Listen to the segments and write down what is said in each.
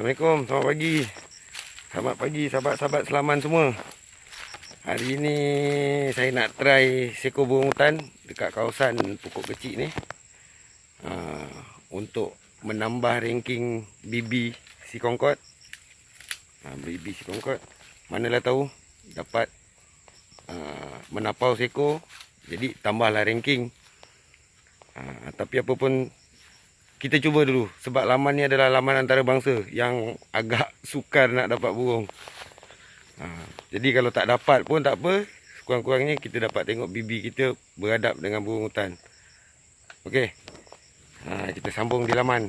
Assalamualaikum, selamat pagi. Selamat pagi sahabat-sahabat selaman semua. Hari ni saya nak try seekor burung hutan dekat kawasan pokok kecil ni. Untuk menambah ranking BB si Kongkot. BB si Kongkot. Manalah tahu dapat menapau seekor. Jadi tambahlah ranking. Tapi apa pun, kita cuba dulu. Sebab laman ni adalah laman antarabangsa yang agak sukar nak dapat burung. Jadi kalau tak dapat pun tak apa. Sekurang-kurangnya kita dapat tengok BB kita beradab dengan burung hutan. Okey. Kita sambung di laman.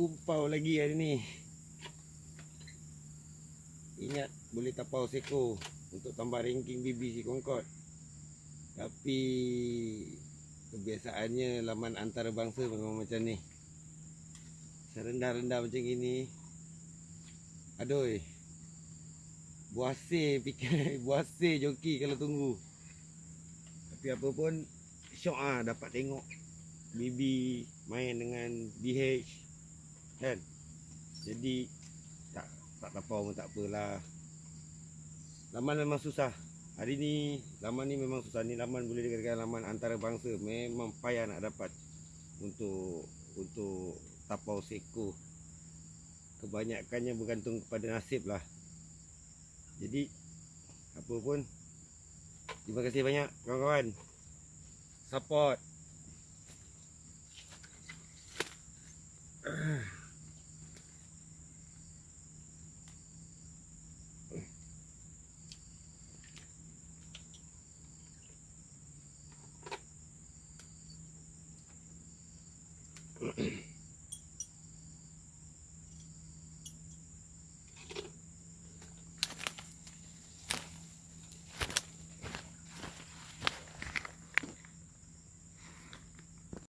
Terpumpau lagi hari ni. Ingat boleh tapau seko untuk tambah ranking BB si Kongkot. Tapi kebiasaannya laman antarabangsa memang macam ni. Serendah-rendah macam ini. Aduh. Buasir fikir buasir joki kalau tunggu. Tapi apa pun syok dapat tengok BB main dengan BH kan. Jadi tak tapau pun tak apalah. Laman memang susah. Hari ni laman ni memang susah. Ni laman boleh dikatakan laman antarabangsa. Memang payah nak dapat untuk tapau seko. Kebanyakannya bergantung kepada nasib lah. Jadi apa pun, terima kasih banyak kawan-kawan. Support.